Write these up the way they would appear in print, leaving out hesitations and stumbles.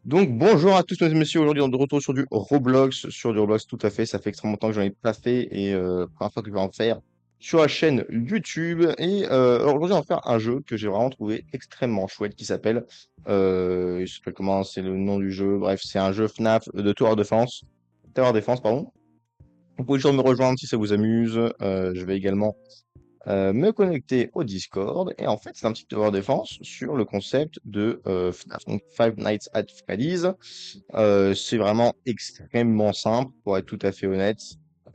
Donc bonjour à tous mesdames et messieurs, aujourd'hui on est de retour sur du Roblox tout à fait, ça fait extrêmement longtemps que j'en ai pas fait et première fois que je vais en faire sur la chaîne YouTube et alors aujourd'hui on va faire un jeu que j'ai vraiment trouvé extrêmement chouette qui s'appelle, il s'appelle comment, c'est le nom du jeu, bref c'est un jeu FNAF de Tower Defense pardon. Vous pouvez toujours me rejoindre si ça vous amuse, je vais également me connecter au Discord. Et en fait, c'est un petit tower défense sur le concept de FNAF, donc Five Nights at Freddy's. C'est vraiment extrêmement simple, pour être tout à fait honnête.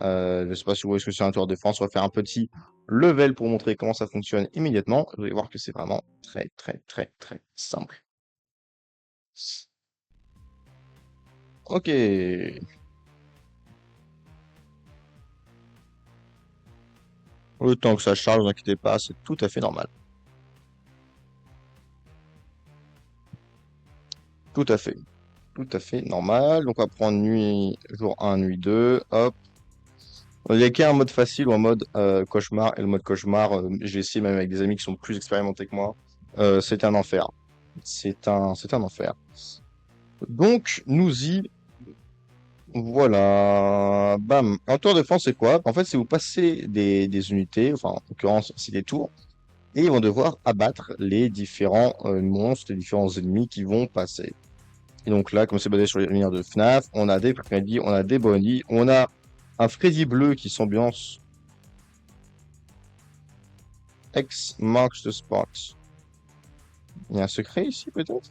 Je sais pas si vous voyez ce que c'est un tower défense. On va faire un petit level pour montrer comment ça fonctionne immédiatement. Vous allez voir que c'est vraiment très, très, très, très simple. Ok. Le temps que ça charge, ne vous inquiétez pas, c'est tout à fait normal. Tout à fait. Tout à fait normal. Donc on va prendre nuit, jour 1, nuit 2. Hop. Il y a qu'un mode facile ou un mode cauchemar. Et le mode cauchemar, j'ai essayé même avec des amis qui sont plus expérimentés que moi. C'est un enfer. C'est un enfer. Donc, nous y voilà. Bam. Un tour de France, c'est quoi? En fait, c'est vous passez des unités, enfin, en l'occurrence, c'est des tours, et ils vont devoir abattre les différents monstres, les différents ennemis qui vont passer. Et donc là, comme c'est basé sur les lumières de FNAF, on a des Freddy, on a des Bonnie, on a un Freddy bleu qui s'ambiance X marks the spot. Il y a un secret ici, peut-être?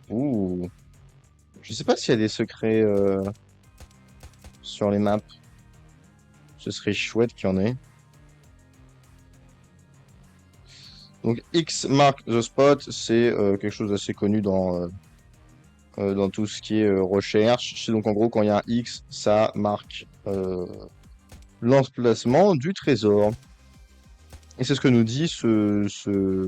Ouh. Je sais pas s'il y a des secrets sur les maps. Ce serait chouette qu'il y en ait. Donc, X mark the spot, c'est quelque chose d'assez connu dans tout ce qui est recherche. C'est donc en gros, quand il y a un X, ça marque l'emplacement du trésor. Et c'est ce que nous dit ce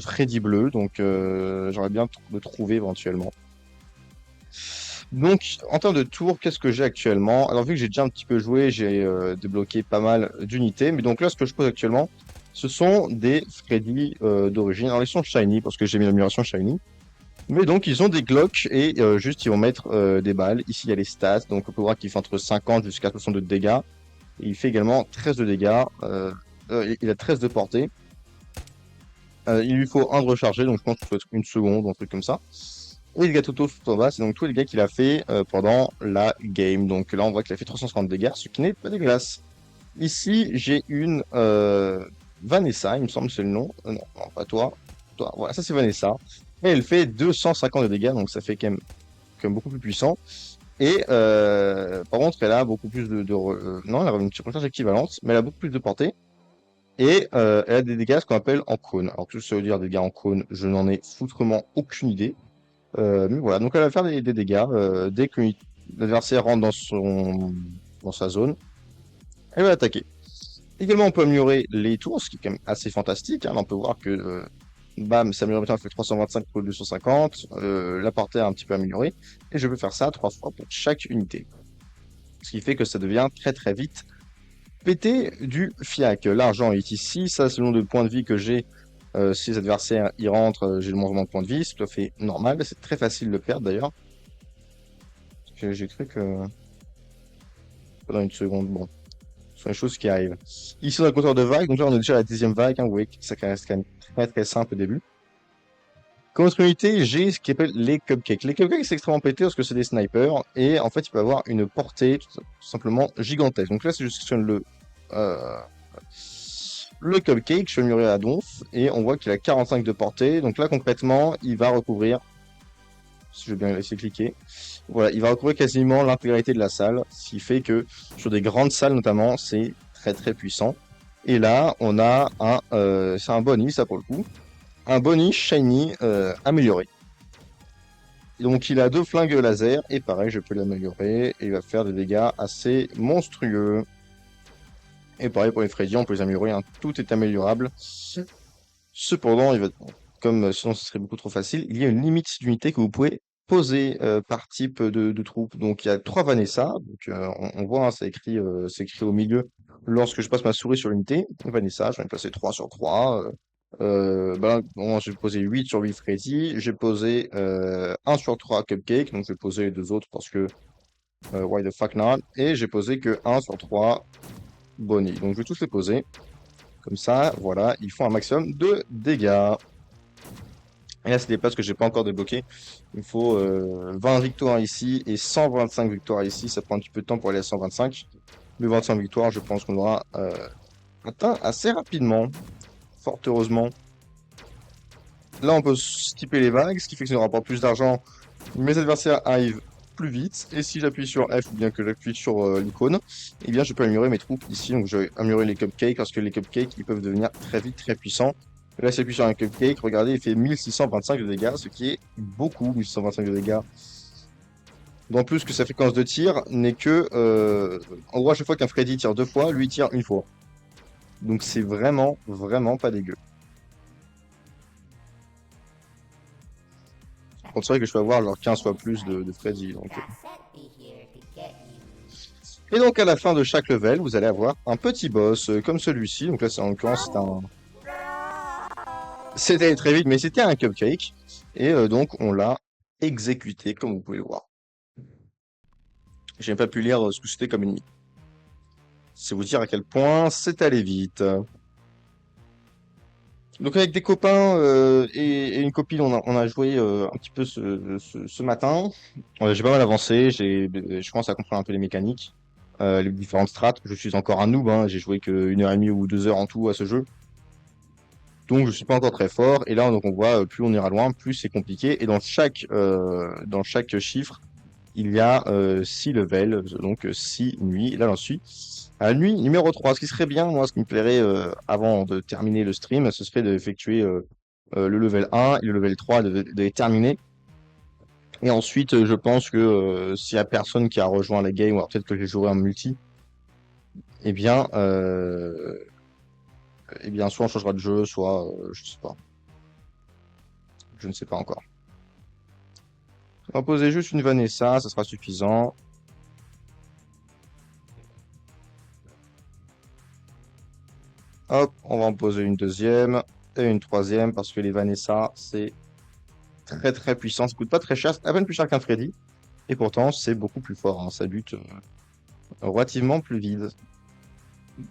Freddy bleu. Donc, j'aurais bien le trouver éventuellement. Donc, en termes de tours, qu'est-ce que j'ai actuellement? Alors, vu que j'ai déjà un petit peu joué, j'ai débloqué pas mal d'unités. Mais donc là, ce que je pose actuellement, ce sont des Freddy d'origine. Alors, ils sont shiny parce que j'ai mis l'amélioration shiny. Mais donc, ils ont des Glocks et juste, ils vont mettre des balles. Ici, il y a les stats. Donc, on peut voir qu'il fait entre 50 jusqu'à 62 de dégâts. Et il fait également 13 de dégâts. Il a 13 de portée. Il lui faut un de recharger. Donc, je pense qu'il faut être une seconde ou un truc comme ça. Et le gâteau tout en bas, c'est donc tous les dégâts qu'il a fait pendant la game. Donc là, on voit qu'il a fait 350 dégâts, ce qui n'est pas dégueulasse. Ici, j'ai une Vanessa, il me semble que c'est le nom. Non, non, pas toi. Toi, voilà, ça c'est Vanessa. Et elle fait 250 de dégâts, donc ça fait quand même beaucoup plus puissant. Et par contre, elle a beaucoup plus non, elle a une recharge équivalente, mais elle a beaucoup plus de portée. Et elle a des dégâts, ce qu'on appelle en cône. Alors, que ça veut dire des dégâts en cône, je n'en ai foutrement aucune idée. Mais voilà, donc elle va faire des dégâts dès que l'adversaire rentre dans sa zone, elle va attaquer. Également, on peut améliorer les tours, ce qui est quand même assez fantastique, hein. Là, on peut voir que bam, ça améliore, elle fait 325 pour le 250, la portée est un petit peu améliorée, et je peux faire ça 3 fois pour chaque unité. Ce qui fait que ça devient très très vite péter du fiac. L'argent est ici, ça c'est le nombre de points de vie que j'ai. Si les adversaires y rentrent, j'ai le mouvement de points de vie, c'est tout à fait normal, c'est très facile de le perdre d'ailleurs. J'ai cru que... Pendant une seconde, bon. Ce sont les choses qui arrivent. Ici, on a le compteur de vagues. Donc là, on est déjà à la 10e vague. Hein, vous voyez que ça reste quand même très très simple au début. Comme autre unité, j'ai ce qu'ils appellent les cupcakes. Les cupcakes, c'est extrêmement pété parce que c'est des snipers. Et en fait, il peut avoir une portée tout simplement gigantesque. Donc là, si je sélectionne le cupcake, je vais améliorer à donf. Et on voit qu'il a 45 de portée. Donc là, concrètement, il va recouvrir, si je veux bien laisser cliquer. Voilà, il va recouvrir quasiment l'intégralité de la salle, ce qui fait que sur des grandes salles notamment, c'est très très puissant. Et là, on a c'est un Bonnie, ça pour le coup, un Bonnie shiny amélioré. Donc il a 2 flingues laser et pareil, je peux l'améliorer et il va faire des dégâts assez monstrueux. Et pareil pour les Freddy, on peut les améliorer, hein. Tout est améliorable. Cependant, comme sinon ce serait beaucoup trop facile, il y a une limite d'unités que vous pouvez poser par type de troupe. Donc il y a 3 Vanessa, donc on voit, hein, c'est écrit au milieu lorsque je passe ma souris sur l'unité. Vanessa, je vais en placer 3 sur 3. Bah, bon, j'ai posé 8 sur 8 Freddy. J'ai posé 1 sur 3 Cupcake. Donc, je vais poser les deux autres parce que why the fuck not. Et j'ai posé que 1 sur 3 Bonnie. Donc, je vais tous les poser. Comme ça, voilà, ils font un maximum de dégâts. Et là, c'est des places que j'ai pas encore débloquées. Il me faut 20 victoires ici et 125 victoires ici. Ça prend un petit peu de temps pour aller à 125. Mais 25 victoires, je pense qu'on aura atteint assez rapidement. Fort heureusement. Là, on peut skipper les vagues, ce qui fait que ça nous rapporte plus d'argent. Mes adversaires arrivent plus vite. Et si j'appuie sur F ou bien que j'appuie sur l'icône, eh bien, je peux améliorer mes troupes ici. Donc, je vais améliorer les cupcakes parce que les cupcakes, ils peuvent devenir très vite très puissants. Là, si j'appuie sur un cupcake, regardez, il fait 1625 de dégâts, ce qui est beaucoup, 1625 de dégâts. D'autant plus que sa fréquence de tir n'est que... en gros, à chaque fois qu'un Freddy tire deux fois, lui tire une fois. Donc, c'est vraiment, vraiment pas dégueu. Par contre, c'est vrai que je peux avoir genre 15 fois plus de Freddy. Donc... Et donc, à la fin de chaque level, vous allez avoir un petit boss comme celui-ci. Donc là, c'est en l'occurrence, c'est un... C'était très vite, mais c'était un cupcake. Et donc, on l'a exécuté, comme vous pouvez le voir. J'ai même pas pu lire ce que c'était comme ennemi. C'est vous dire à quel point c'est allé vite. Donc avec des copains et une copine, on a joué un petit peu ce matin. J'ai pas mal avancé, je commence à comprendre un peu les mécaniques, les différentes strates. Je suis encore un noob, hein, j'ai joué que 1h30 ou 2 heures en tout à ce jeu. Donc je suis pas encore très fort. Et là, donc on voit, plus on ira loin, plus c'est compliqué. Et dans chaque chiffre, il y a 6 levels, donc 6 nuits. Et là, j'en suis à la nuit numéro 3. Ce qui serait bien, moi, ce qui me plairait avant de terminer le stream, ce serait d'effectuer le level 1 et le level 3, de les terminer. Et ensuite, je pense que s'il y a personne qui a rejoint la game, ou alors peut-être que j'ai joué en multi, eh bien, soit on changera de jeu, soit je sais pas. Je ne sais pas encore. On va poser juste une Vanessa, ça sera suffisant. Hop, on va en poser une deuxième et une troisième parce que les Vanessa, c'est très très puissant. Ça coûte pas très cher, c'est à peine plus cher qu'un Freddy. Et pourtant, c'est beaucoup plus fort, hein. Ça bute relativement plus vite.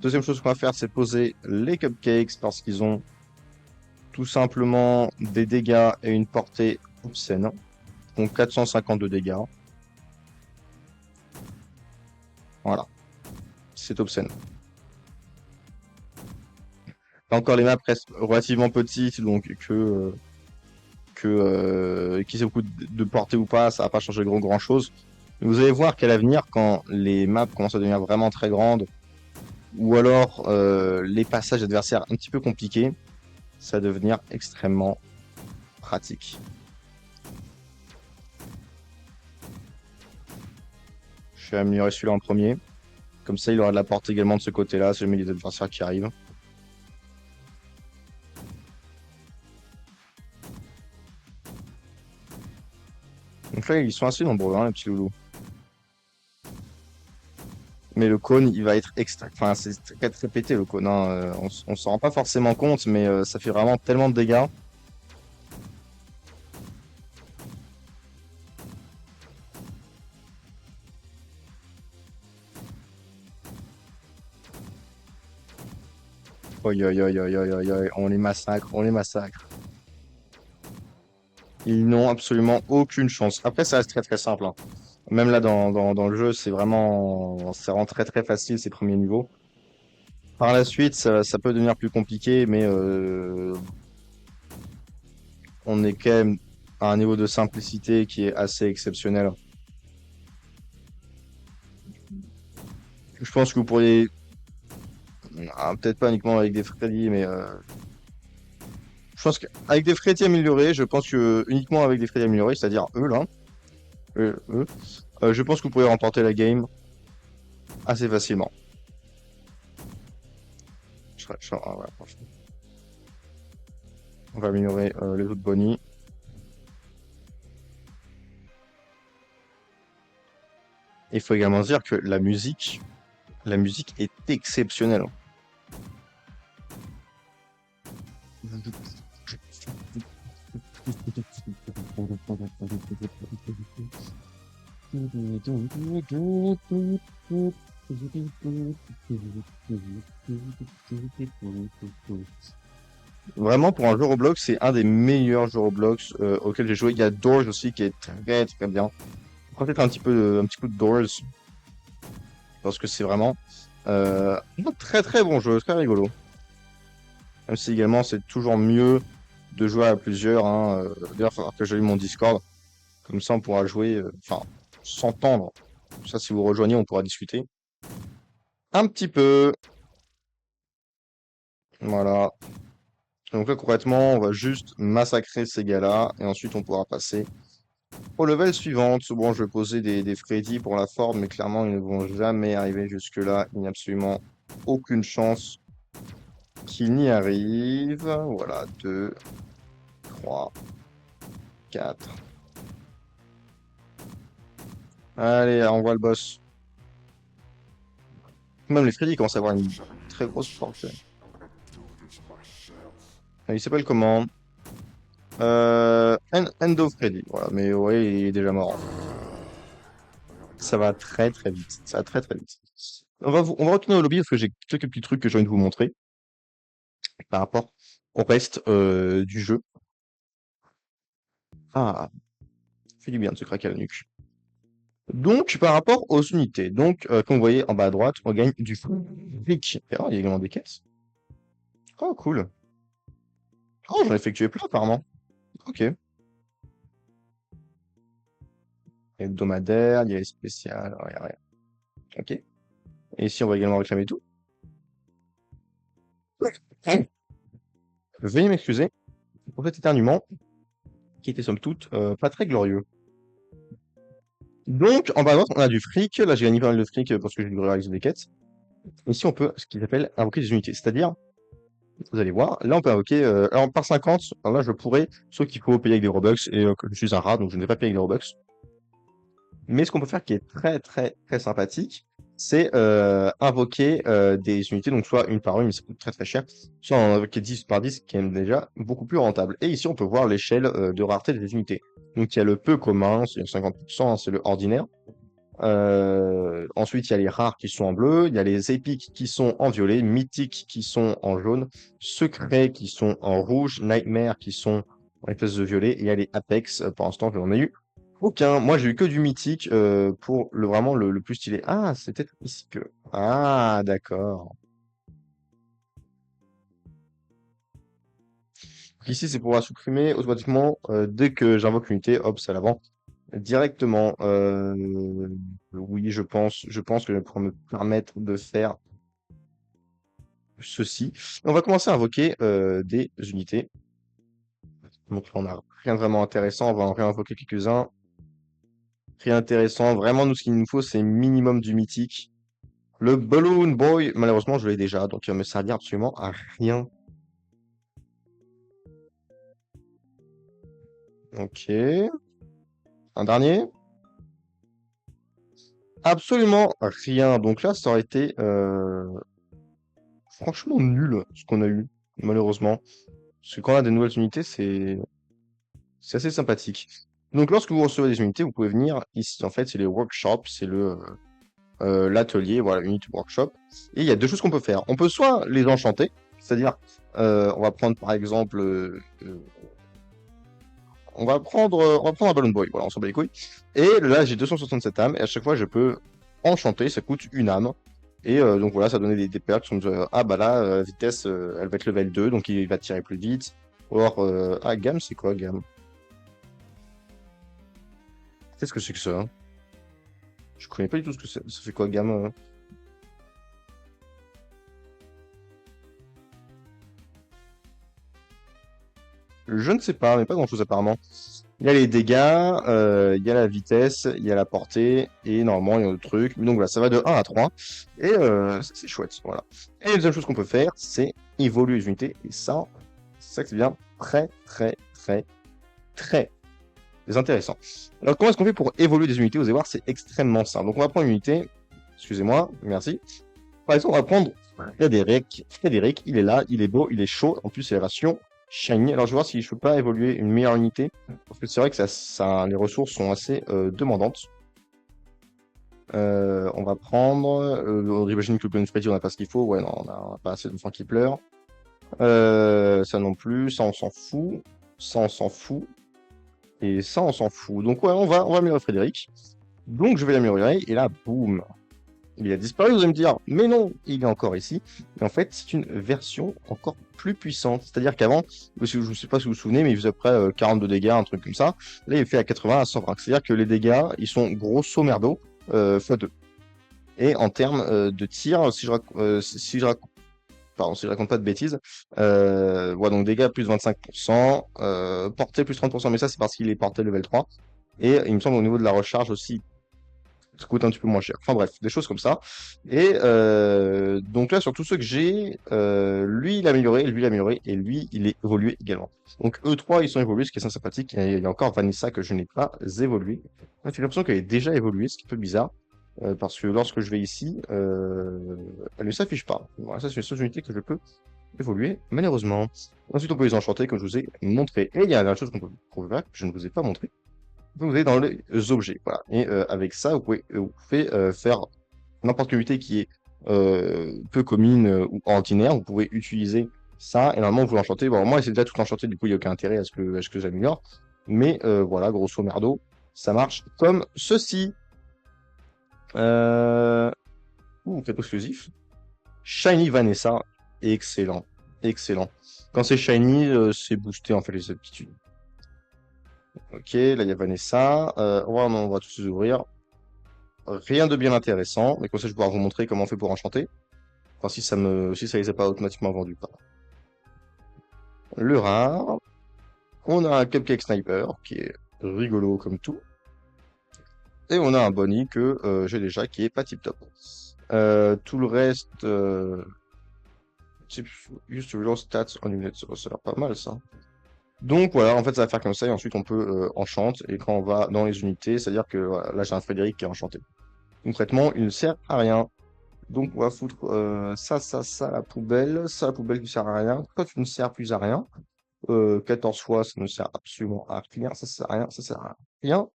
Deuxième chose qu'on va faire, c'est poser les cupcakes parce qu'ils ont tout simplement des dégâts et une portée obscène. Donc 450 de dégâts. Voilà, c'est obscène. Là encore, les maps restent relativement petites, donc qu'ils aient beaucoup de portée ou pas, ça va pas changer grand chose. Vous allez voir qu'à l'avenir, quand les maps commencent à devenir vraiment très grandes, ou alors les passages adversaires un petit peu compliqués, ça va devenir extrêmement pratique. Je vais améliorer celui-là en premier. Comme ça, il aura de la portée également de ce côté-là, si jamais il y a des adversaires qui arrivent. Donc là, ils sont assez nombreux, hein, les petits loulous. Mais le cône, il va être extra... Enfin, c'est très très pété, le cône, hein. On s'en rend pas forcément compte, mais ça fait vraiment tellement de dégâts. Oi, oi, oi, oi, oi, oi, oi, on les massacre, on les massacre. Ils n'ont absolument aucune chance. Après, ça reste très très simple, hein. Même là, dans le jeu, c'est vraiment... Ça rend très très facile ces premiers niveaux. Par la suite, ça peut devenir plus compliqué, mais on est quand même à un niveau de simplicité qui est assez exceptionnel. Je pense que vous pourriez... peut-être pas uniquement avec des Freddy, mais... je pense qu'avec des Freddy améliorés, je pense que uniquement avec des Freddy améliorés, c'est-à-dire eux, là, eux, je pense que vous pourrez remporter la game assez facilement. Voilà, franchement. On va améliorer les autres bonnies. Il faut également dire que la musique est exceptionnelle. Vraiment, pour un jeu Roblox, c'est un des meilleurs jeux Roblox auxquels j'ai joué. Il y a Doors aussi qui est très très bien. Peut-être un petit coup de Doors parce que c'est vraiment un très très bon jeu, très rigolo. Même si également c'est toujours mieux de jouer à plusieurs. Hein. D'ailleurs, il va falloir que j'allume mon Discord. Comme ça, on pourra jouer, enfin, s'entendre. Ça, si vous rejoignez, on pourra discuter un petit peu. Voilà. Donc là, concrètement, on va juste massacrer ces gars-là. Et ensuite, on pourra passer au level suivante. Bon, je vais poser des Freddy pour la Ford, mais clairement, ils ne vont jamais arriver jusque-là. Il n'y a absolument aucune chance qu'ils n'y arrivent. Voilà, 2, 3, 4. Allez, on voit le boss. Même les Freddy commencent à avoir une très grosse force. Il s'appelle comment? Endo Freddy. Voilà, mais ouais, il est déjà mort. Ça va très très vite. Ça va très très vite. On va retourner au lobby parce que j'ai quelques petits trucs que j'ai envie de vous montrer par rapport au reste du jeu. Ah, ça fait du bien de se craquer la nuque. Donc, par rapport aux unités, donc, comme vous voyez en bas à droite, on gagne du fric. Et oh, il y a également des caisses. Oh, cool. Oh, j'en ai effectué plein apparemment. Ok. Il y a hebdomadaire, il y a les spéciales, rien, rien. Ok. Et ici, on va également réclamer tout. Veuillez m'excuser pour cet éternuement qui était somme toute pas très glorieux. Donc, en bas à droite, on a du fric. Là, j'ai gagné pas mal de fric parce que j'ai dû réaliser des quêtes. Ici, on peut, ce qu'ils appellent invoquer des unités. C'est-à-dire, vous allez voir, là, on peut invoquer, alors par 50, alors là, je pourrais, sauf qu'il faut payer avec des Robux et que je suis un rat, donc je ne vais pas payer avec des Robux. Mais ce qu'on peut faire qui est très, très, très sympathique, c'est invoquer des unités, donc soit une par une, mais ça coûte très, très cher, soit en invoquer 10 par 10, qui est déjà beaucoup plus rentable. Et ici, on peut voir l'échelle de rareté des unités. Donc, il y a le peu commun, c'est 50%, hein, c'est le ordinaire. Ensuite, il y a les rares qui sont en bleu, il y a les épiques qui sont en violet, mythiques qui sont en jaune, secrets qui sont en rouge, nightmare qui sont en espèce de violet, et il y a les apex, pour l'instant, je n'en ai eu aucun. Moi, j'ai eu que du mythique pour vraiment le plus stylé. Ah, c'est peut-être ici que... Ah, d'accord. Ici, c'est pour supprimer automatiquement dès que j'invoque l'unité, hop, c'est à l'avant. Directement, oui, je pense que je vais pouvoir me permettre de faire ceci. On va commencer à invoquer des unités. Donc là, on n'a rien de vraiment intéressant. On va en réinvoquer quelques-uns. Rien intéressant. Vraiment, nous, ce qu'il nous faut, c'est minimum du mythique. Le Balloon Boy, malheureusement, je l'ai déjà, donc il va me servir absolument à rien. Ok. Un dernier. Absolument rien. Donc là, ça aurait été franchement nul ce qu'on a eu, malheureusement. Parce que quand on a des nouvelles unités, c'est assez sympathique. Donc lorsque vous recevez des unités, vous pouvez venir ici. En fait, c'est les workshops, c'est le l'atelier, voilà, Unity Workshop. Et il y a deux choses qu'on peut faire. On peut soit les enchanter, c'est-à-dire, on va prendre par exemple, on va prendre un Balloon Boy, voilà, on s'en bat les couilles. Et là, j'ai 267 âmes, et à chaque fois, je peux enchanter, ça coûte une âme. Et donc voilà, ça donnait des perks qui sont ah bah là, vitesse, elle va être level 2, donc il va tirer plus vite. Or, ah, gamme, c'est quoi, gamme? Qu'est-ce que c'est que ça? Hein. Je connais pas du tout ce que c'est. Ça fait quoi, gamme? Je ne sais pas, mais pas grand-chose apparemment. Il y a les dégâts, il y a la vitesse, il y a la portée, et normalement il y a d'autres trucs. Donc voilà, ça va de 1 à 3. Et c'est chouette, voilà. Et la deuxième chose qu'on peut faire, c'est évoluer les unités. Et ça, c'est ça que c'est bien très, très, très, très intéressant. Alors comment est-ce qu'on fait pour évoluer des unités? Vous allez voir, c'est extrêmement simple. Donc on va prendre une unité. Excusez-moi, merci. Par exemple, on va prendre Frédéric. Frédéric, il est là, il est beau, il est chaud. En plus, c'est la version Shiny. Alors, je vais voir si je peux pas évoluer une meilleure unité. Parce que c'est vrai que les ressources sont assez demandantes. On va prendre. On imagine que le Golden Freddy, on n'a pas ce qu'il faut. Ouais, non, on a pas assez d'enfants qui pleurent. Ça non plus. Ça, on s'en fout. Ça, on s'en fout. Et ça, on s'en fout. Donc, ouais, on va améliorer Frédéric. Donc, je vais l'améliorer. Et là, boum. Il a disparu, vous allez me dire, mais non, il est encore ici. Et en fait, c'est une version encore plus puissante. C'est-à-dire qu'avant, je ne sais pas si vous vous souvenez, mais il faisait à peu près 42 dégâts, un truc comme ça. Là, il fait à 80 à 120. C'est-à-dire que les dégâts, ils sont grosso merdo x2. Et en termes de tir, si je raconte pas de bêtises, voilà, donc dégâts plus 25%, portée plus 30%, mais ça c'est parce qu'il est porté level 3. Et il me semble au niveau de la recharge aussi, ça coûte un petit peu moins cher. Enfin bref, des choses comme ça. Et donc là, sur tous ceux que j'ai, lui il a amélioré, lui il a amélioré, et lui il est évolué également. Donc eux trois ils sont évolués, ce qui est sympathique. Et il y a encore Vanessa que je n'ai pas évolué. J'ai l'impression qu'elle est déjà évoluée, ce qui est un peu bizarre. Parce que lorsque je vais ici, elle ne s'affiche pas. Voilà, ça c'est une seule unité que je peux évoluer, malheureusement. Ensuite, on peut les enchanter, comme je vous ai montré. Et il y a une chose qu'on peut faire, que je ne vous ai pas montré. Vous allez dans les objets, voilà. Et avec ça, vous pouvez faire n'importe quelle unité qui est peu commune ou ordinaire. Vous pouvez utiliser ça, et normalement, vous l'enchantez. Bon, moi, c'est déjà tout enchanté, du coup, il n'y a aucun intérêt à ce que j'améliore. Mais voilà, grosso merdo, ça marche comme ceci. Euh... Cadeau exclusif. Shiny Vanessa, excellent. Excellent. Quand c'est shiny, c'est boosté en fait les aptitudes. Ok, là il y a Vanessa. On va tous les ouvrir. Rien de bien intéressant, mais comme ça je vais pouvoir vous montrer comment on fait pour enchanter. Enfin si ça les a pas automatiquement vendus. Pardon. Le rare. On a un Cupcake Sniper qui est rigolo comme tout. Et on a un Bonnie que j'ai déjà qui est pas tip top. Tout le reste, Use to reload stats on units. Ça a l'air pas mal ça. Donc voilà, en fait ça va faire comme ça et ensuite on peut enchante et quand on va dans les unités, c'est-à-dire que voilà, là j'ai un Frédéric qui est enchanté. Concrètement, il ne sert à rien. Donc on va foutre ça à la poubelle qui sert à rien. Toi tu ne sers plus à rien. 14 fois ça ne sert absolument à rien, ça sert à rien, ça sert à rien.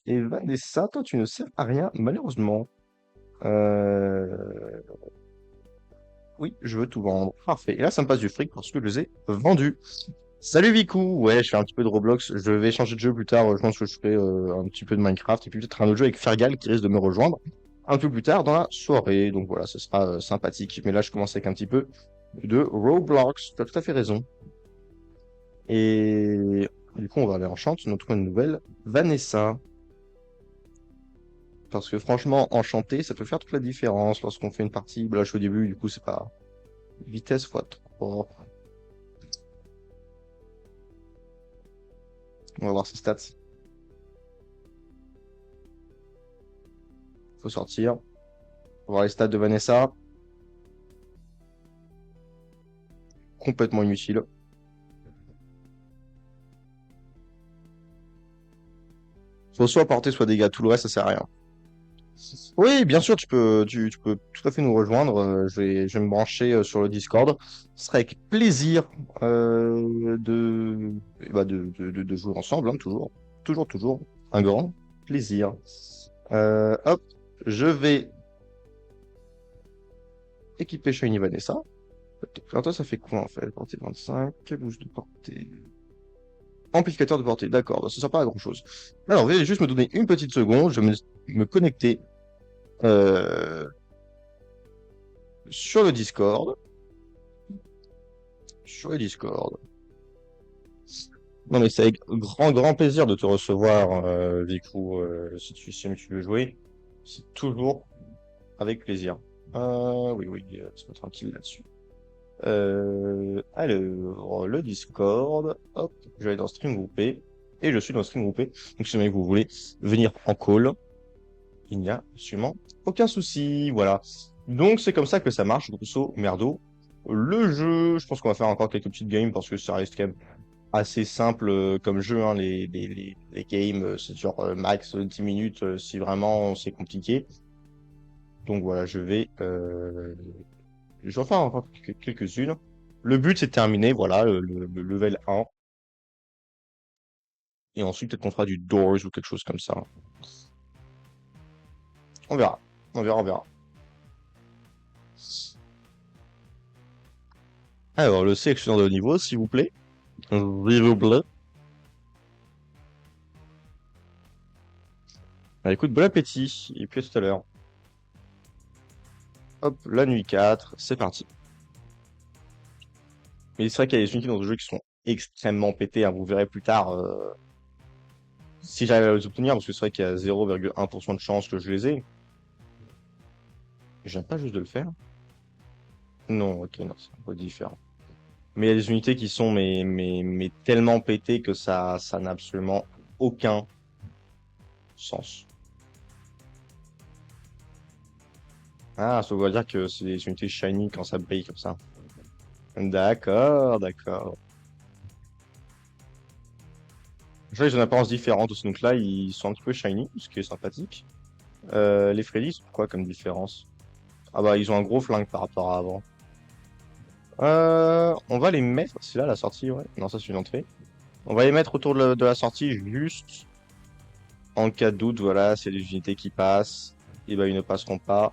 Et Vanessa, toi tu ne sers à rien malheureusement. Euh, Oui, je veux tout vendre. Parfait. Et là, ça me passe du fric parce que je les ai vendus. Salut Vicou! Ouais, je fais un petit peu de Roblox. Je vais changer de jeu plus tard. Je pense que je ferai un petit peu de Minecraft et puis peut-être un autre jeu avec Fergal qui risque de me rejoindre un peu plus tard dans la soirée. Donc voilà, ce sera sympathique. Mais là, je commence avec un petit peu de Roblox. Tu as tout à fait raison. Et du coup, on va aller en chante. Notre nouvelle Vanessa. Parce que franchement, enchanter, ça peut faire toute la différence lorsqu'on fait une partie. Là, je suis au début, du coup, c'est pas vitesse fois 3. On va voir ses stats. Faut sortir. On va voir les stats de Vanessa. Complètement inutile. Faut soit porter, soit dégâts. Tout le reste, ça sert à rien. Oui, bien sûr, tu peux tout à fait nous rejoindre. Je vais me brancher sur le Discord. Ce serait avec plaisir de jouer ensemble, hein, toujours. Toujours, toujours. Un grand plaisir. Hop, je vais équiper Shiny Vanessa. Alors toi, ça fait quoi en fait? Portée 25, boost de portée. Amplificateur de portée, d'accord, bah, ça sert pas à grand chose. Alors, veuillez juste me donner une petite seconde, je vais me connecter euh, sur le Discord. Sur le Discord. Non mais c'est avec grand plaisir de te recevoir, Vicou, si tu veux jouer. C'est toujours avec plaisir. Oui, sois tranquille là-dessus. Alors, le Discord, hop, je vais aller dans Stream groupé, et je suis dans Stream groupé. Donc si jamais vous voulez venir en call, il n'y a absolument aucun souci, voilà. Donc c'est comme ça que ça marche, grosso merdo. Le jeu, je pense qu'on va faire encore quelques petites games parce que ça reste quand même assez simple comme jeu, hein. Les games, c'est genre max 10 minutes si vraiment c'est compliqué. Donc voilà, je vais en faire encore quelques-unes. Le but, c'est de terminer, voilà, le level 1. Et ensuite, peut-être qu'on fera du Doors ou quelque chose comme ça. On verra. On verra, on verra. Alors, le sélectionneur de niveau, s'il vous plaît. S'il vous plaît. Bah, écoute, bon appétit. Et puis à tout à l'heure. Hop, la nuit 4, c'est parti. Mais c'est vrai qu'il y a des unités dans ce jeu qui sont extrêmement pétées, hein. Vous verrez plus tard si j'arrive à les obtenir, parce que c'est vrai qu'il y a 0,1% de chance que je les ai. Je viens pas juste de le faire. Non, ok, non, c'est un peu différent. Mais il y a des unités qui sont mais tellement pétées que ça n'a absolument aucun sens. Ah, ça veut dire que c'est des unités shiny quand ça brille comme ça. D'accord, d'accord. Je vois, ils ont une apparence différente aussi, donc là, ils sont un petit peu shiny, ce qui est sympathique. Les Freddy, c'est quoi comme différence? Ah bah, ils ont un gros flingue par rapport à avant. On va les mettre, c'est là la sortie, ouais. Non, ça c'est une entrée. On va les mettre autour de la sortie, juste en cas de doute, voilà, s'il y a des unités qui passent, et bah ils ne passeront pas.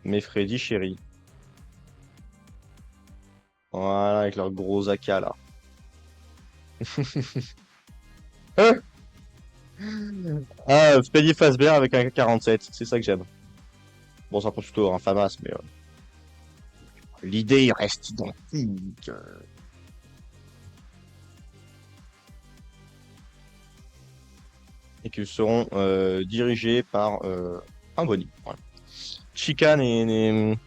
Mais Freddy, chéri. Voilà, avec leur gros AK là. Hein. Ah, Freddy Fazbear avec un K-47, c'est ça que j'aime. Bon, ça prend plutôt un FAMAS, mais l'idée reste identique. Et qu'ils seront dirigés par un body. Voilà. Chica n'est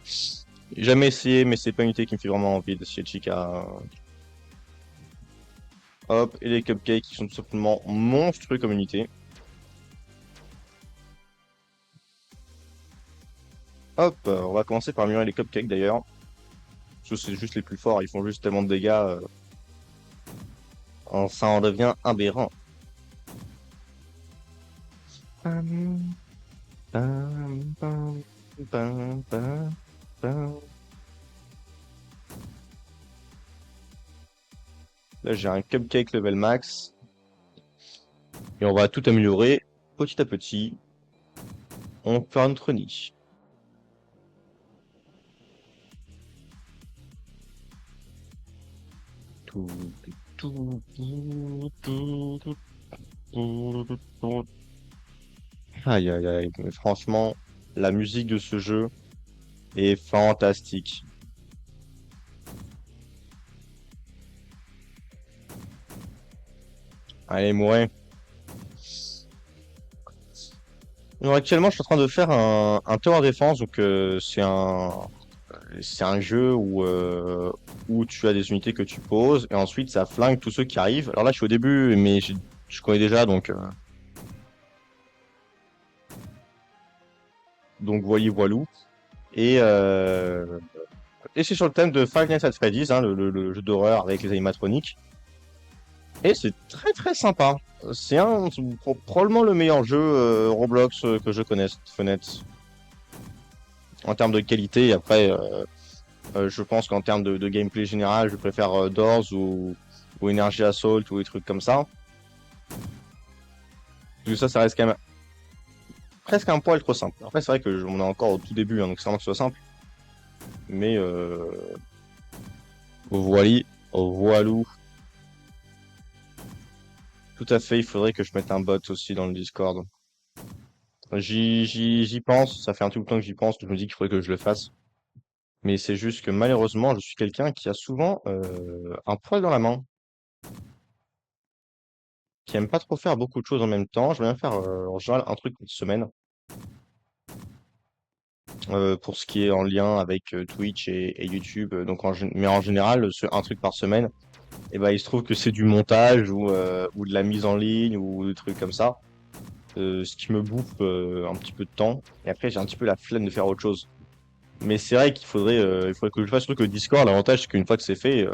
jamais essayé, mais c'est pas une unité qui me fait vraiment envie d'essayer Chica. Hop, et les cupcakes qui sont tout simplement monstrueux comme unité. Hop, on va commencer par améliorer les cupcakes d'ailleurs. Parce que c'est juste les plus forts, ils font juste tellement de dégâts. Ça en devient aberrant. Pam, pam, pam, pam, pam, pam. Là, j'ai un cupcake level max. Et on va tout améliorer petit à petit. On fait notre nid. Tout, tout, tout, tout, tout, tout. Aïe, aïe, aïe. Mais franchement, la musique de ce jeu est fantastique. Allez, mourir. Alors, actuellement, je suis en train de faire un tower défense. Donc, c'est un jeu où tu as des unités que tu poses et ensuite ça flingue tous ceux qui arrivent. Alors là, je suis au début, mais je connais déjà, donc voyez voilou. Et, euh, et c'est sur le thème de Five Nights at Freddy's, hein, le jeu d'horreur avec les animatroniques. Et c'est très très sympa. C'est probablement le meilleur jeu Roblox que je connaisse, Fenêtre, en termes de qualité. Et après, je pense qu'en termes de gameplay général, je préfère Doors ou Energy Assault ou des trucs comme ça. Parce que ça reste quand même presque un poil trop simple. Après, c'est vrai que on est encore au tout début, hein, donc c'est vraiment que ce soit simple. Mais voili, voilou. Tout à fait, il faudrait que je mette un bot aussi dans le Discord. J'y pense, ça fait un tout le temps que j'y pense, que je me dis qu'il faudrait que je le fasse. Mais c'est juste que malheureusement, je suis quelqu'un qui a souvent un poil dans la main, qui aime pas trop faire beaucoup de choses en même temps. Je bien faire en général un truc par semaine. Pour ce qui est en lien avec Twitch et YouTube. Donc mais en général, un truc par semaine, et ben il se trouve que c'est du montage ou de la mise en ligne ou des trucs comme ça. Ce qui me bouffe un petit peu de temps. Et après, j'ai un petit peu la flemme de faire autre chose. Mais c'est vrai il faudrait que je fasse le truc au Discord. L'avantage, c'est qu'une fois que c'est fait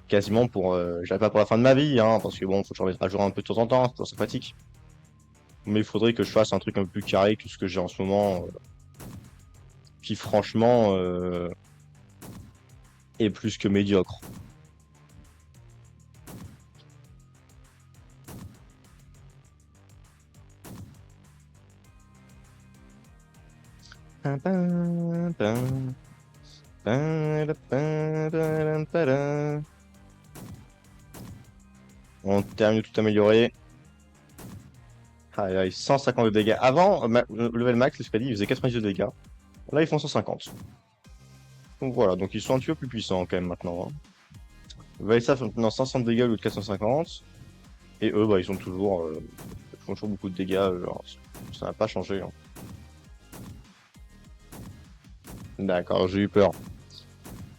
quasiment j'avais pas pour la fin de ma vie, hein, parce que bon, faut que je remette à jour un peu de temps en temps, c'est sympathique. Mais il faudrait que je fasse un truc un peu plus carré que ce que j'ai en ce moment. Puis franchement, est plus que médiocre. Pam, pam, pam, pam, pam, pam, pam. On termine de tout améliorer. Aïe, aïe, 150 de dégâts. Avant, level max, les Freddy, ils faisaient 90 de dégâts. Là, ils font 150. Donc voilà, donc ils sont un petit peu plus puissants quand même maintenant, hein. Valissa fait maintenant 500 de dégâts au lieu de 450. Et eux, bah, ils font toujours beaucoup de dégâts. Genre, ça n'a pas changé, hein. D'accord, j'ai eu peur.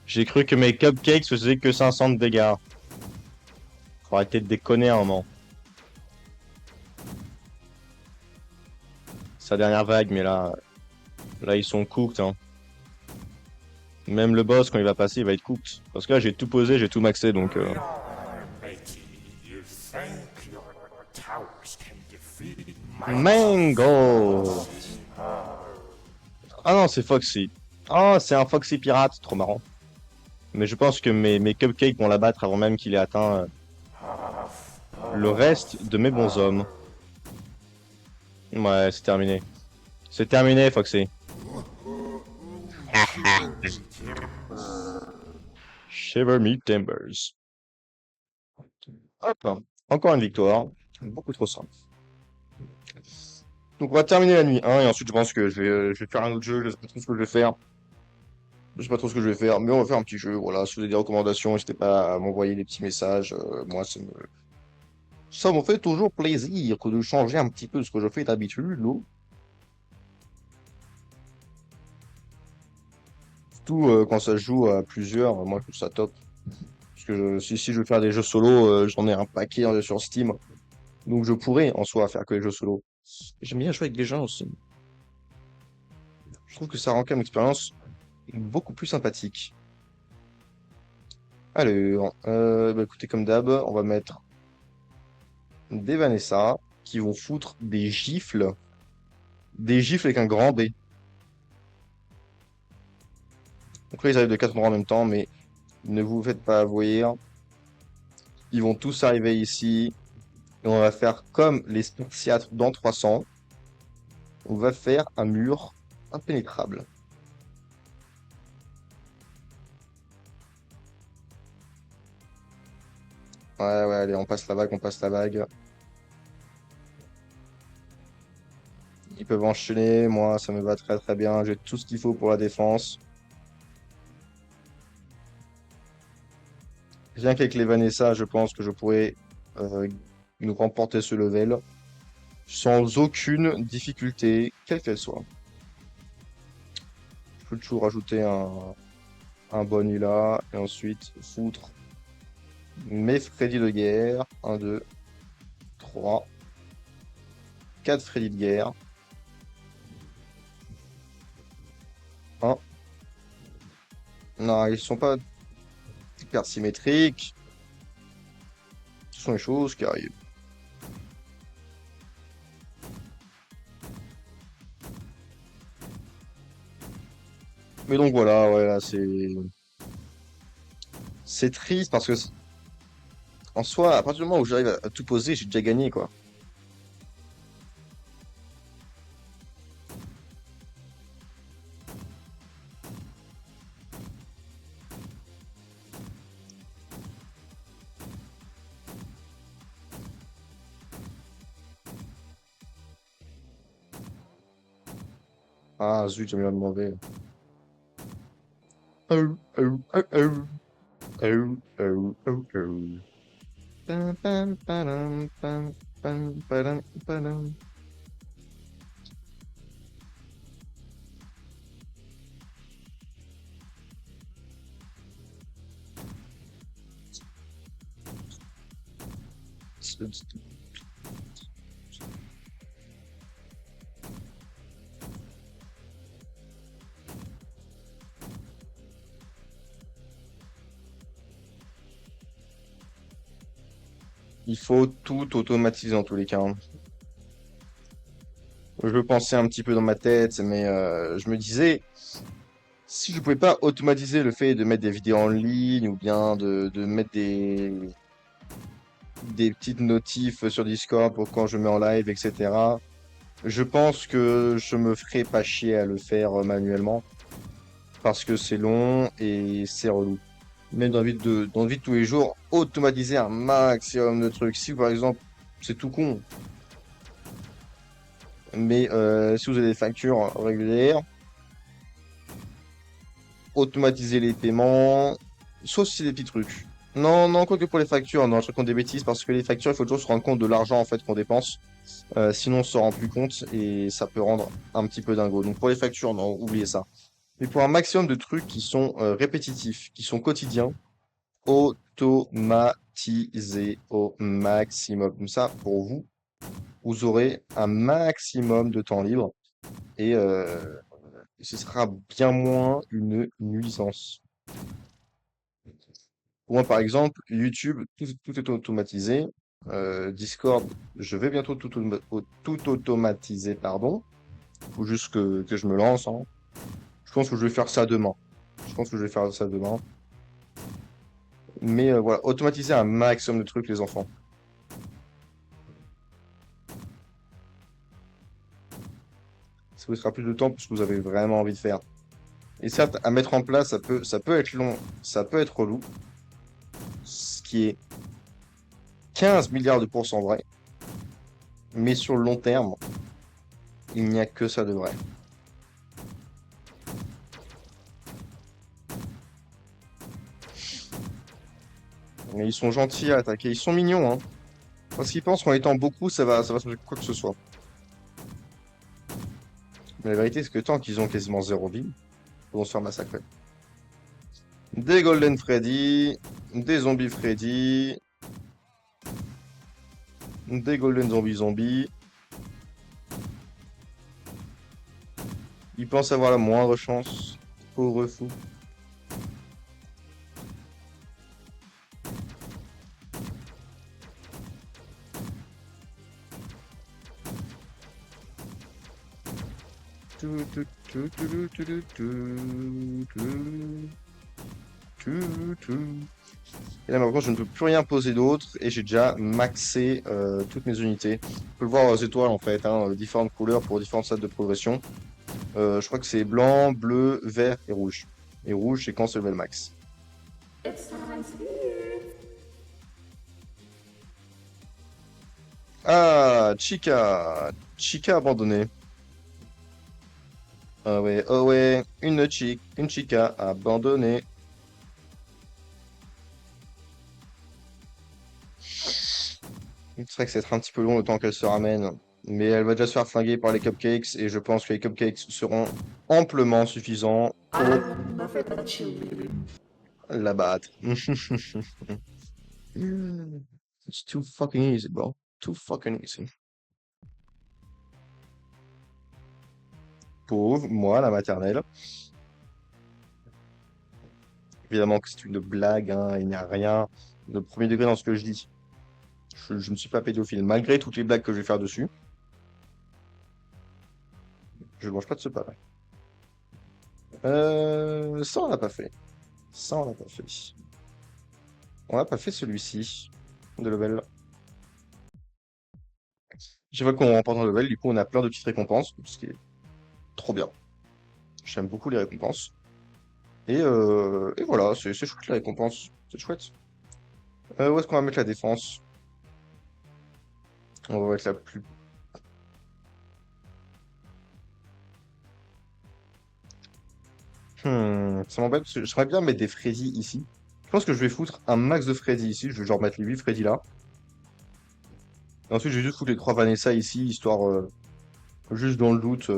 J'ai cru que mes cupcakes faisaient que 500 de dégâts. Faut arrêter de déconner un moment. Sa dernière vague, mais là, ils sont cooked, hein. Même le boss, quand il va passer, il va être cooked. Parce que là, j'ai tout posé, j'ai tout maxé, donc... Mighty, you think your towers can defeat my Mango! Ah non, c'est Foxy. Ah, c'est un Foxy pirate, trop marrant. Mais je pense que mes cupcakes vont l'abattre avant même qu'il ait atteint le reste de mes bons hommes. Ouais, c'est terminé. C'est terminé, Foxy. Shiver me timbers. Hop, encore une victoire. Beaucoup trop simple. Donc on va terminer la nuit 1 et ensuite je pense que je vais faire un autre jeu, je sais pas trop ce que je vais faire. Je sais pas trop ce que je vais faire, mais on va faire un petit jeu, voilà. Si vous avez des recommandations, n'hésitez pas à m'envoyer des petits messages. Moi, ça me fait toujours plaisir de changer un petit peu de ce que je fais d'habitude, là. Surtout quand ça se joue à plusieurs, moi je trouve ça top. Parce que si je veux faire des jeux solo, j'en ai un paquet sur Steam. Donc je pourrais en soi faire que les jeux solo. J'aime bien jouer avec des gens aussi. Je trouve que ça rend quand même l'expérience beaucoup plus sympathique. Alors, bah écoutez, comme d'hab, on va mettre des Vanessa qui vont foutre des gifles. Des gifles avec un grand B. Donc là, ils arrivent de 4 endroits en même temps, mais ne vous faites pas avoir. Ils vont tous arriver ici. Et on va faire comme les Spartiates dans 300. On va faire un mur impénétrable. Ouais, ouais, allez, on passe la vague, on passe la vague. Ils peuvent enchaîner, moi ça me va très très bien, j'ai tout ce qu'il faut pour la défense. Rien qu'avec les Vanessa, je pense que je pourrais euh, nous remporter ce level sans aucune difficulté, quelle qu'elle soit. Je peux toujours rajouter un Bonnie là, et ensuite foutre mes Freddy de guerre. Un, 2, 3, 4 Freddy de guerre. Un. Non, ils sont pas hyper symétriques. Ce sont les choses qui arrivent. Mais donc voilà, ouais, là, c'est triste parce que en soi, à partir du moment où j'arrive à tout poser, j'ai déjà gagné quoi. Ah zut, j'ai mis la mauvais. Oh, oh, oh, oh. Oh, oh, oh, oh. Pam, pam, padam, pam, pam, padam, padam. Il faut tout automatiser en tous les cas, hein. Je pensais un petit peu dans ma tête, mais je me disais, Si je pouvais pas automatiser le fait de mettre des vidéos en ligne ou bien de mettre des petites notifs sur Discord pour quand je mets en live, etc., je pense que je me ferais pas chier à le faire manuellement parce que c'est long et c'est relou. Même dans la vie de tous les jours, automatiser un maximum de trucs. Si par exemple, c'est tout con, mais si vous avez des factures régulières, automatiser les paiements, sauf si c'est des petits trucs. Non, non, quoi que pour les factures, non, je raconte des bêtises parce que les factures, il faut toujours se rendre compte de l'argent en fait qu'on dépense. Sinon, on se rend plus compte et ça peut rendre un petit peu dingo. Donc pour les factures, non, oubliez ça. Mais pour un maximum de trucs qui sont répétitifs, qui sont quotidiens, automatiser au maximum. Comme ça, pour vous, vous aurez un maximum de temps libre et ce sera bien moins une nuisance. Pour moi, par exemple, YouTube, tout est automatisé. Discord, je vais bientôt tout automatiser, pardon. Faut juste que je me lance, hein. Je pense que je vais faire ça demain. Je pense que je vais faire ça demain. Mais voilà, automatiser un maximum de trucs, les enfants. Ça vous fera plus de temps parce que vous avez vraiment envie de faire. Et certes, à mettre en place, ça peut être long, ça peut être relou. Ce qui est 15 milliards de pourcents vrai. Mais sur le long terme, il n'y a que ça de vrai. Et ils sont gentils à attaquer. Ils sont mignons, hein. Parce qu'ils pensent qu'en étant beaucoup, ça va changer quoi que ce soit. Mais la vérité, c'est que tant qu'ils ont quasiment zéro vie, ils vont se faire massacrer. Des Golden Freddy, des Zombies Freddy, des Golden Zombies. Ils pensent avoir la moindre chance. Pauvre fou. Tout, tout, tout, tout, tout, tout, tout, tout, tout, tout. Et là maintenant je ne peux plus rien poser d'autre et j'ai déjà maxé toutes mes unités. On peut le voir aux étoiles en fait, hein, différentes couleurs pour différentes stades de progression. Je crois que c'est blanc, bleu, vert et rouge. Et rouge c'est quand c'est level max. Ah, Chica! Chica abandonnée. Ah ouais, une chica abandonnée. C'est vrai que ça va être un petit peu long le temps qu'elle se ramène. Mais elle va déjà se faire flinguer par les cupcakes et je pense que les cupcakes seront amplement suffisants pour la battre. It's too fucking easy, bro. Too fucking easy. Pauvre, moi, la maternelle. Évidemment que c'est une blague, hein, il n'y a rien de premier degré dans ce que je dis. Je ne suis pas pédophile, malgré toutes les blagues que je vais faire dessus. Je ne mange pas de ce pain. Ça, on l'a pas fait. Ça, on l'a pas fait. On n'a pas fait celui-ci de level. Je vois qu'on remporte un level, du coup, on a plein de petites récompenses, ce qui est trop bien. J'aime beaucoup les récompenses. Et voilà, c'est chouette les récompenses. C'est chouette. Où est-ce qu'on va mettre la défense? On va mettre la plus. Ça m'embête parce que j'aimerais bien mettre des Freddy ici. Je pense que je vais foutre un max de Freddy ici. Je vais genre mettre les 8 Freddy là. Et ensuite, je vais juste foutre les 3 Vanessa ici, histoire juste dans le doute.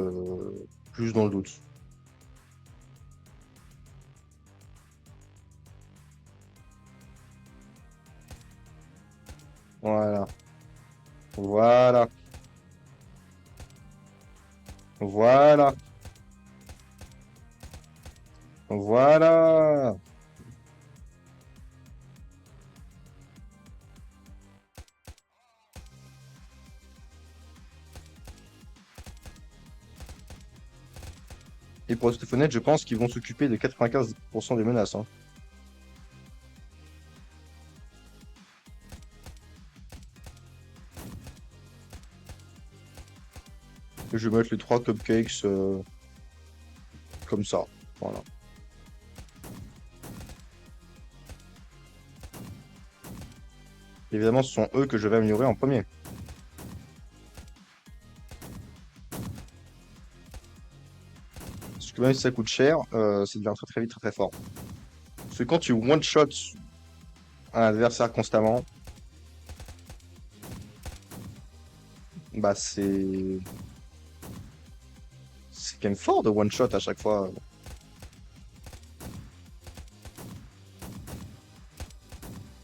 Juste dans le doute. Voilà. Voilà. Voilà. Voilà. Et pour être tout à fait honnête, je pense qu'ils vont s'occuper de 95% des menaces, hein. Je vais mettre les 3 cupcakes comme ça. Voilà. Évidemment, ce sont eux que je vais améliorer en premier. Parce que même si ça coûte cher, ça devient très très vite très très fort. Parce que quand tu one-shot un adversaire constamment, bah c'est quand même fort de one-shot à chaque fois.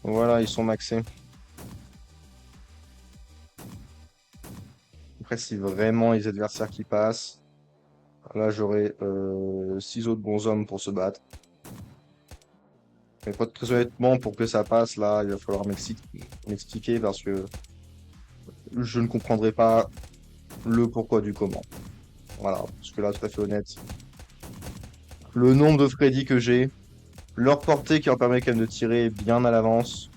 Voilà, ils sont maxés. Après, si vraiment les adversaires qui passent, là j'aurai 6 autres bons hommes pour se battre. Mais très honnêtement, pour que ça passe, là, il va falloir m'expliquer parce que je ne comprendrai pas le pourquoi du comment. Voilà, parce que là, tout à fait honnête, le nombre de Freddy que j'ai, leur portée qui leur permet quand même de tirer bien à l'avance,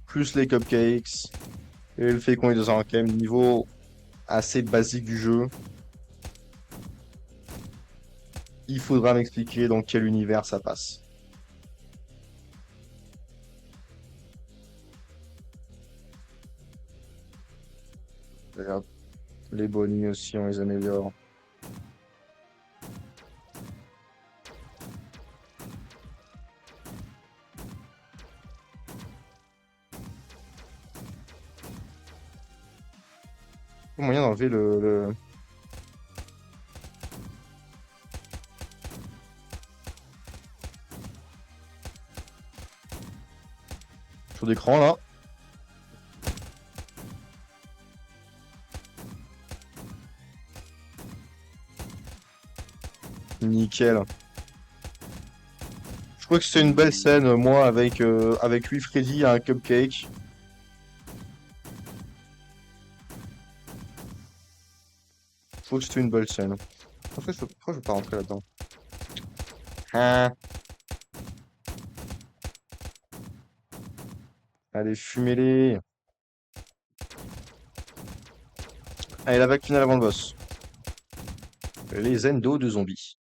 plus les cupcakes, et le fait qu'on est dans un quand même niveau assez basique du jeu, il faudra m'expliquer dans quel univers ça passe. Regarde, les bonus aussi, on les améliore. Il y a moyen d'enlever le... Sur d'écran là. Nickel. Je crois que c'est une belle scène, moi, avec lui, Freddy, et un cupcake. Je trouve que c'était une belle scène. Pourquoi je veux pas rentrer là-dedans? Hein. Allez, fumez-les. Allez, la vague finale avant le boss. Les endos de zombies.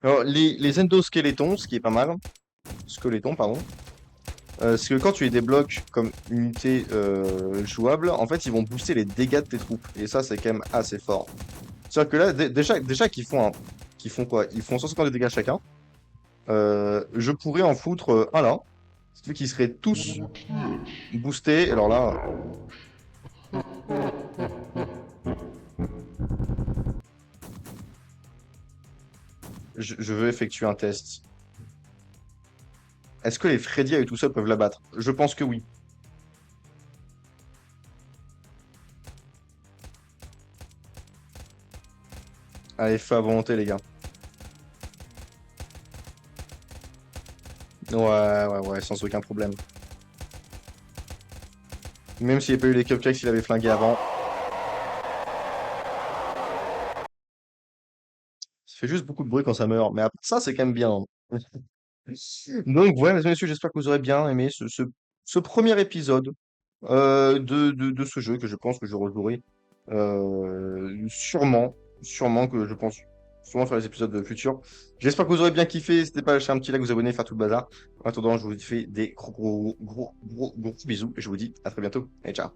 Alors, les endosqueletons, ce qui est pas mal. Squelettons, pardon. C'est que quand tu les débloques comme unité jouable, en fait, ils vont booster les dégâts de tes troupes. Et ça, c'est quand même assez fort. C'est-à-dire que là, déjà qu'ils font quoi? Ils font 150 de dégâts chacun. Je pourrais en foutre un là. Ce qui fait qu'ils seraient tous boostés. Alors là, je veux effectuer un test. Est-ce que les Freddy à eux tout seuls peuvent la battre? Je pense que oui. Allez, feu à volonté, les gars. Ouais, sans aucun problème. Même s'il n'y a pas eu les cupcakes, il avait flingué avant. Ça fait juste beaucoup de bruit quand ça meurt. Mais après ça, c'est quand même bien, hein. Donc, ouais, mesdames et messieurs, j'espère que vous aurez bien aimé ce premier épisode de ce jeu que je pense que je rejouerai sûrement que je pense sûrement sur les épisodes futurs. J'espère que vous aurez bien kiffé. N'hésitez pas à lâcher un petit like, vous abonner, faire tout le bazar. En attendant, je vous fais des gros bisous et je vous dis à très bientôt. Allez, ciao.